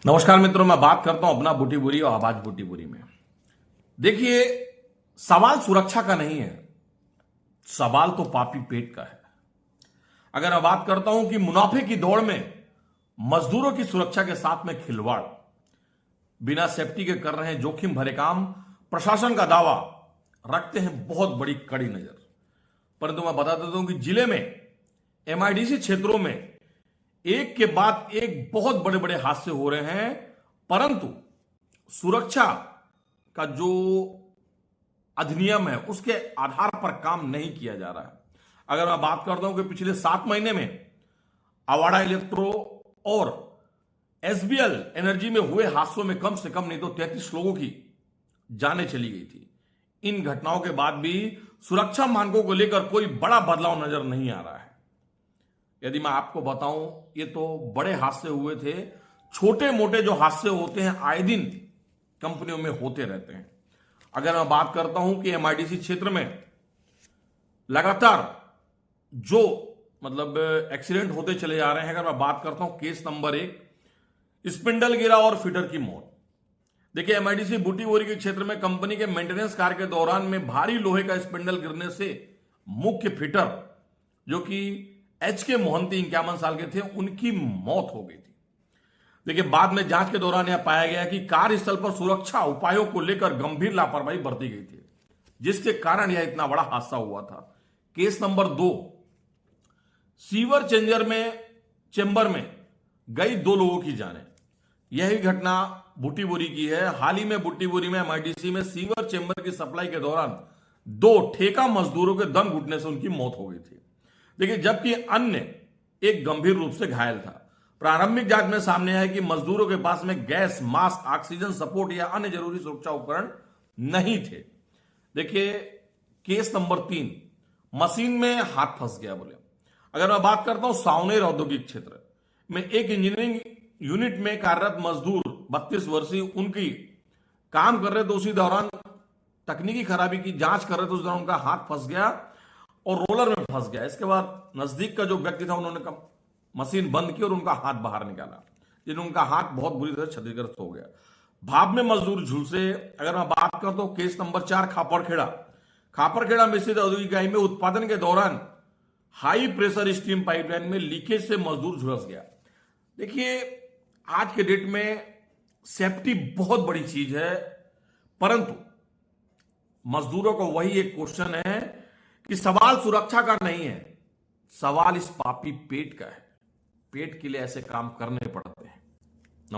नमस्कार मित्रों, मैं बात करता हूं अपना बूटीबुरी और आवाज बूटीबुरी में। देखिए, सवाल सुरक्षा का नहीं है, सवाल तो पापी पेट का है। अगर मैं बात करता हूं कि मुनाफे की दौड़ में मजदूरों की सुरक्षा के साथ में खिलवाड़, बिना सेफ्टी के कर रहे हैं जोखिम भरे काम, प्रशासन का दावा रखते हैं बहुत बड़ी कड़ी नजर। परंतु मैं बता देता हूं कि जिले में एमआईडीसी क्षेत्रों में एक के बाद एक बहुत बड़े बड़े हादसे हो रहे हैं, परंतु सुरक्षा का जो अधिनियम है उसके आधार पर काम नहीं किया जा रहा है। अगर मैं बात करता हूं कि पिछले 7 महीने में अवाड़ा इलेक्ट्रो और एसबीएल एनर्जी में हुए हादसों में कम से कम नहीं तो 33 लोगों की जानें चली गई थी। इन घटनाओं के बाद भी सुरक्षा मानकों को लेकर कोई बड़ा बदलाव नजर नहीं आ रहा है। यदि मैं आपको बताऊं, ये तो बड़े हादसे हुए थे, छोटे मोटे जो हादसे होते हैं आए दिन कंपनियों में होते रहते हैं। अगर मैं बात करता हूं कि एमआईडीसी क्षेत्र में लगातार जो एक्सीडेंट होते चले जा रहे हैं, अगर मैं बात करता हूं केस नंबर 1, स्पिंडल गिरा और फीडर की मौत। देखिए, एमआईडीसी बूटीबोरी के क्षेत्र में कंपनी के मेंटेनेंस कार्य के दौरान में भारी लोहे का स्पिंडल गिरने से मुख्य फिटर जो कि HK मोहंती 51 साल के थे, उनकी मौत हो गई थी। देखिए, बाद में जांच के दौरान यह पाया गया कि कार्यस्थल पर सुरक्षा उपायों को लेकर गंभीर लापरवाही बरती गई थी, जिसके कारण यह इतना बड़ा हादसा हुआ था। केस नंबर 2, सीवर चेंबर में गई 2 लोगों की जानें। यही घटना बूटीबोरी की है। हाल ही में बूटीबोरी में एमआईडीसी में सीवर चेंबर की सप्लाई के दौरान 2 ठेका मजदूरों के दम घुटने से उनकी मौत हो गई थी। देखिए, जबकि अन्य एक गंभीर रूप से घायल था। प्रारंभिक जांच में सामने आया कि मजदूरों के पास में गैस मास्क, ऑक्सीजन सपोर्ट या अन्य जरूरी सुरक्षा उपकरण नहीं थे। देखिए, केस नंबर 3, मशीन में हाथ फंस गया बोले। अगर मैं बात करता हूं सावनेर औद्योगिक क्षेत्र में एक इंजीनियरिंग यूनिट में कार्यरत मजदूर 32 वर्षीय उनकी काम कर रहे थे, उसी दौरान तकनीकी खराबी की जांच कर रहे थे, उस दौरान उनका हाथ फंस गया और रोलर में फंस गया। इसके बाद नजदीक का जो व्यक्ति था, उन्होंने मशीन बंद की और उनका हाथ बाहर निकाला, जिन्हें उनका हाथ बहुत बुरी तरह क्षतिग्रस्त हो गया। भाप में मजदूर झुलसे। अगर मैं बात करता हूं केस नंबर 4, खापरखेड़ा में स्थित औद्योगिक इकाई में उत्पादन के दौरान हाई प्रेशर स्टीम पाइपलाइन में लीकेज से मजदूर झुलस गया। देखिए, आज के डेट में सेफ्टी बहुत बड़ी चीज है, परंतु मजदूरों को वही एक क्वेश्चन है कि सवाल सुरक्षा का नहीं है, सवाल इस पापी पेट का है। पेट के लिए ऐसे काम करने पड़ते हैं।